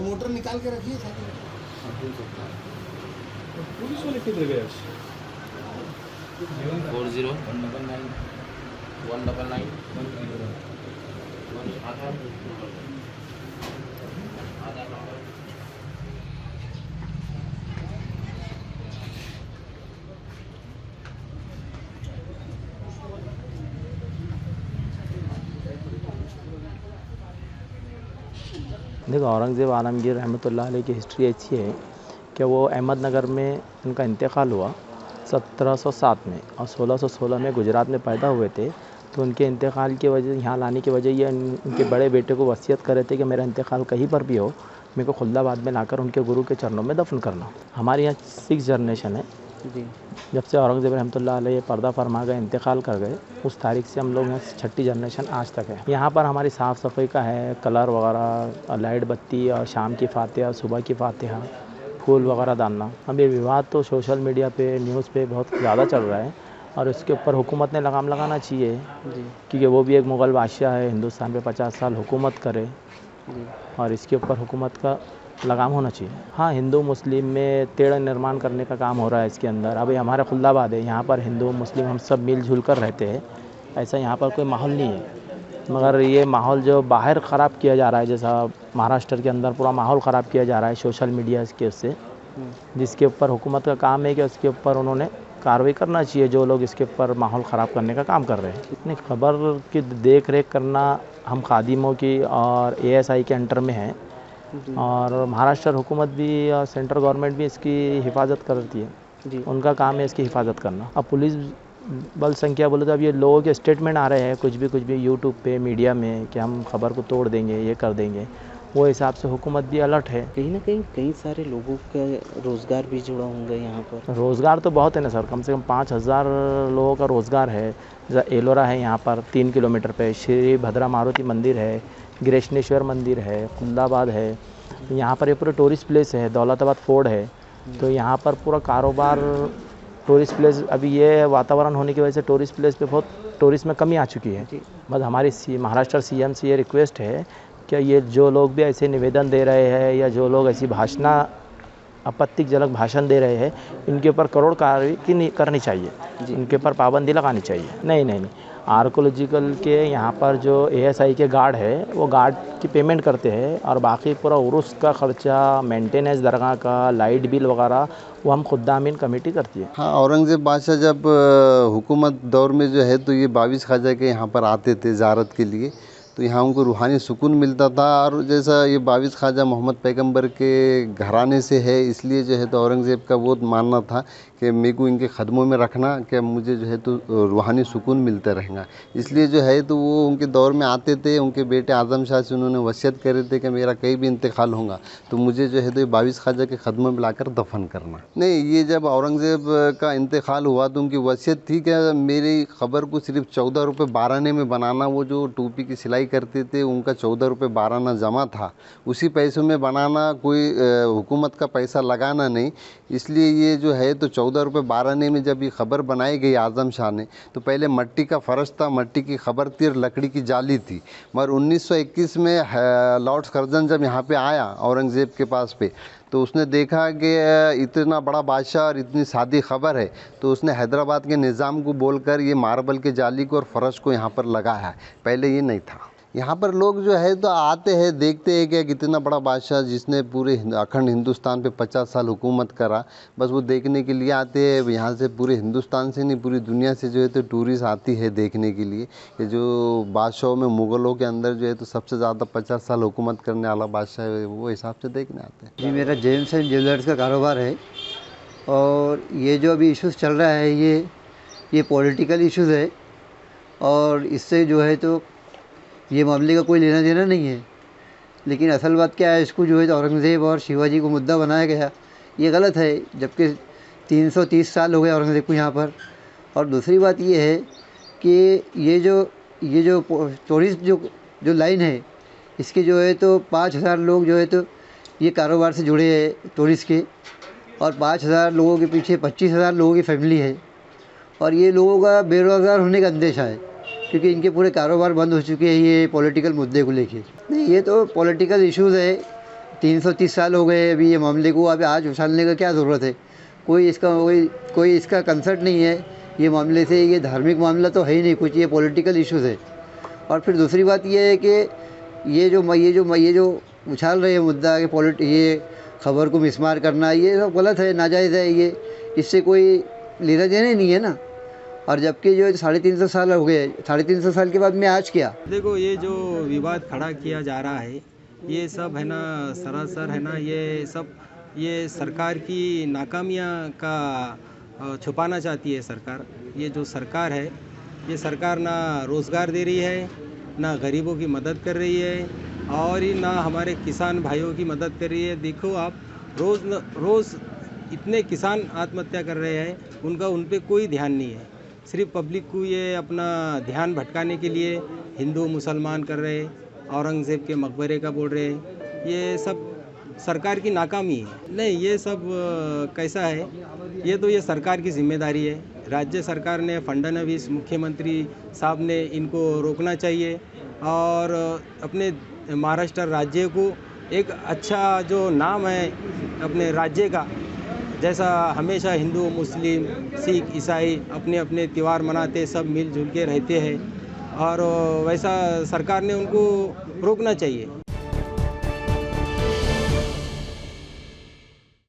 Motor निकाल के रखिए था। पुलिस वाले किधर गए? 40 199 199 आधार नंबर। देखो, औरंगज़ेब आलमगीर रहमतुल्लाह अलैह की हिस्ट्री ऐसी है कि वो अहमदनगर में उनका इंतकाल हुआ 1707 में और 1616 में गुजरात में पैदा हुए थे। तो उनके इंतकाल की वजह, यहाँ लाने की वजह ये उनके बड़े बेटे को वसीयत कर रहे थे कि मेरा इंतकाल कहीं पर भी हो, मेरे को खुल्दाबाद में लाकर उनके गुरु के चरणों में दफन करना। हमारे यहाँ 6 जनरेशन है जी। जब से औरंगज़ेब रहमतुल्लाह अलैह पर्दा फरमा गए, इंतकाल कर गए, उस तारीख से हम लोग यहाँ 6ठी जनरेशन आज तक है। यहाँ पर हमारी साफ़ सफाई का है, कलर वगैरह, लाइट बत्ती और शाम की फातिहा, सुबह की फातिहा, फूल वगैरह डालना। अब ये विवाद तो सोशल मीडिया पे, न्यूज़ पे बहुत ज़्यादा चल रहा है और इसके ऊपर हुकूमत ने लगाम लगाना चाहिए जी, क्योंकि वो भी एक मुग़ल बादशाह है, हिंदुस्तान पे 50 साल हुकूमत करे जी, और इसके ऊपर हुकूमत का लगाम होना चाहिए। हाँ, हिंदू मुस्लिम में तेढ़ निर्माण करने का काम हो रहा है इसके अंदर। अभी हमारा खुल्दाबाद है, यहाँ पर हिंदू मुस्लिम हम सब मिलजुल कर रहते हैं, ऐसा यहाँ पर कोई माहौल नहीं है। मगर ये माहौल जो बाहर ख़राब किया जा रहा है, जैसा महाराष्ट्र के अंदर पूरा माहौल ख़राब किया जा रहा है सोशल मीडिया के उससे, जिसके ऊपर हुकूमत का काम है कि उसके ऊपर उन्होंने कार्रवाई करना चाहिए, जो लोग इसके ऊपर माहौल ख़राब करने का काम कर रहे हैं। इतनी खबर की देख रेख करना हम खादिमों की और ASI के अंडर में है और महाराष्ट्र हुकूमत भी और सेंट्रल गवर्नमेंट भी इसकी हिफाजत करती है जी, उनका काम है इसकी हिफाजत करना। अब पुलिस बल संख्या बोले तो अब ये लोगों के स्टेटमेंट आ रहे हैं कुछ भी यूट्यूब पे, मीडिया में, कि हम खबर को तोड़ देंगे, ये कर देंगे, वो हिसाब से हुकूमत भी अलर्ट है। कहीं ना कहीं कई सारे लोगों का रोज़गार भी जुड़ा होंगे यहाँ पर। रोज़गार तो बहुत है ना सर, कम से कम 5000 लोगों का रोज़गार है। जैसा एलोरा है यहाँ पर 3 किलोमीटर पे, श्री भद्रा मारुति मंदिर है, ग्रेशनेश्वर मंदिर है, खुल्दाबाद है, यहाँ पर ये पूरे टूरिस्ट प्लेस है, दौलताबाद फोर्ट है, तो यहाँ पर पूरा कारोबार टूरिस्ट प्लेस। अभी ये वातावरण होने की वजह से टूरिस्ट प्लेस पे बहुत टूरिस्ट में कमी आ चुकी है। बस हमारी महाराष्ट्र CM से ये रिक्वेस्ट है कि ये जो लोग भी ऐसे निवेदन दे रहे हैं या जो लोग ऐसी आपत्तिजनक भाषण दे रहे हैं, इनके ऊपर करोड़ कार्रवाई करनी चाहिए, इनके ऊपर पाबंदी लगानी चाहिए। नहीं, आर्कोलॉजिकल के यहाँ पर जो ASI के गार्ड है, वो गार्ड की पेमेंट करते हैं और बाकी पूरा उर्स का ख़र्चा, मेंटेनेंस दरगाह का, लाइट बिल वगैरह वो हम खुद्दामीन कमेटी करती है। हाँ, औरंगज़ेब बादशाह जब हुकूमत दौर में जो है तो ये 22 ख्वाजा के यहाँ पर आते थे ज़ियारत के लिए, तो यहाँ उनको रूहानी सुकून मिलता था। और जैसा ये 22 ख्वाजा मोहम्मद पैगंबर के घराने से है, इसलिए जो है तो औरंगज़ेब का वो मानना था कि मेरे को इनके ख़दमों में रखना, कि मुझे जो है तो रूहानी सुकून मिलता रहेगा। इसलिए जो है तो वो उनके दौर में आते थे। उनके बेटे आज़म शाह से उन्होंने वसीयत करे थे कि मेरा कहीं भी इंतकाल होगा तो मुझे जो है तो 22 ख्वाजा के ख़दमों में लाकर दफन करना। नहीं, ये जब औरंगज़ेब का इंतकाल हुआ तो उनकी वसीयत थी कि मेरी ख़बर को सिर्फ 14 रुपये 12 आने में बनाना। वो जो टोपी की सिलाई करते थे उनका 14 रुपये 12 आना जमा था, उसी पैसों में बनाना, कोई हुकूमत का पैसा लगाना नहीं। इसलिए ये जो है तो 14 रुपये 12 आने में जब ये ख़बर बनाई गई आज़म शाह ने, तो पहले मट्टी का फ़र्श था, मट्टी की ख़बर थी और लकड़ी की जाली थी। मगर 1921 में लॉर्ड कर्जन जब यहाँ पे आया औरंगज़ेब के पास पे, तो उसने देखा कि इतना बड़ा बादशाह और इतनी सादी ख़बर है, तो उसने हैदराबाद के निज़ाम को बोलकर ये मार्बल के जाली को और फ़र्श को यहाँ पर लगाया है। पहले ये नहीं था। यहाँ पर लोग जो है तो आते हैं, देखते हैं कि कितना बड़ा बादशाह जिसने पूरे अखंड हिंदुस्तान पे 50 साल हुकूमत करा, बस वो देखने के लिए आते हैं। यहाँ से पूरे हिंदुस्तान से नहीं, पूरी दुनिया से जो है तो टूरिस्ट आती है देखने के लिए कि जो बादशाहों में मुग़लों के अंदर जो है तो सबसे ज़्यादा 50 साल हुकूमत करने वाला बादशाह है, वो हिसाब से देखने आते हैं। जी, मेरा जेम्स एंड ज्वेलर्स का कारोबार है और ये जो अभी इश्यूज़ चल रहा है ये पॉलिटिकल इश्यूज़ है और इससे जो है तो ये मामले का कोई लेना देना नहीं है। लेकिन असल बात क्या है, इसको जो है तो औरंगज़ेब और शिवाजी को मुद्दा बनाया गया, ये गलत है, जबकि 330 साल हो गए औरंगज़ेब को यहाँ पर। और दूसरी बात ये है कि ये जो टूरिस्ट जो लाइन है, इसके जो है तो 5000 लोग जो है तो ये कारोबार से जुड़े हैं टूरिस्ट के, और 5000 लोगों के पीछे 25000 लोगों की फैमिली है और ये लोगों का बेरोज़गार होने का अंदेशा है क्योंकि इनके पूरे कारोबार बंद हो चुके हैं ये पॉलिटिकल मुद्दे को लेके। नहीं, ये तो पॉलिटिकल इश्यूज़ है 330 साल हो गए अभी ये मामले को, अभी आज उछालने का क्या ज़रूरत है? कोई इसका कंसर्ट नहीं है ये मामले से। ये धार्मिक मामला तो है ही नहीं कुछ, ये पॉलिटिकल इश्यूज़ है। और फिर दूसरी बात ये है कि ये जो उछाल रहे हैं मुद्दा कि ये खबर को मिसमार करना, ये सब गलत है, नाजायज़ है। ये इससे कोई लेना देना ही नहीं है ना। और जबकि जो 350 साल हो गए, 350 साल के बाद में आज क्या? देखो, ये जो विवाद खड़ा किया जा रहा है ये सब है ना सरासर है ना ये सरकार की नाकामियाँ का छुपाना चाहती है सरकार। ये जो सरकार है ये सरकार ना रोज़गार दे रही है, ना गरीबों की मदद कर रही है, और ही ना हमारे किसान भाइयों की मदद कर रही है। देखो आप रोज़ इतने किसान आत्महत्या कर रहे हैं, उन पे कोई ध्यान नहीं है। सिर्फ पब्लिक को ये अपना ध्यान भटकाने के लिए हिंदू मुसलमान कर रहे, औरंगज़ेब के मकबरे का बोल रहे, ये सब सरकार की नाकामी है। नहीं, ये सब कैसा है, ये सरकार की जिम्मेदारी है। राज्य सरकार ने, फडणवीस मुख्यमंत्री साहब ने इनको रोकना चाहिए और अपने महाराष्ट्र राज्य को एक अच्छा जो नाम है अपने राज्य का, जैसा हमेशा हिंदू मुस्लिम सिख ईसाई अपने अपने त्यौहार मनाते, सब मिलजुल के रहते हैं, और वैसा सरकार ने उनको रोकना चाहिए।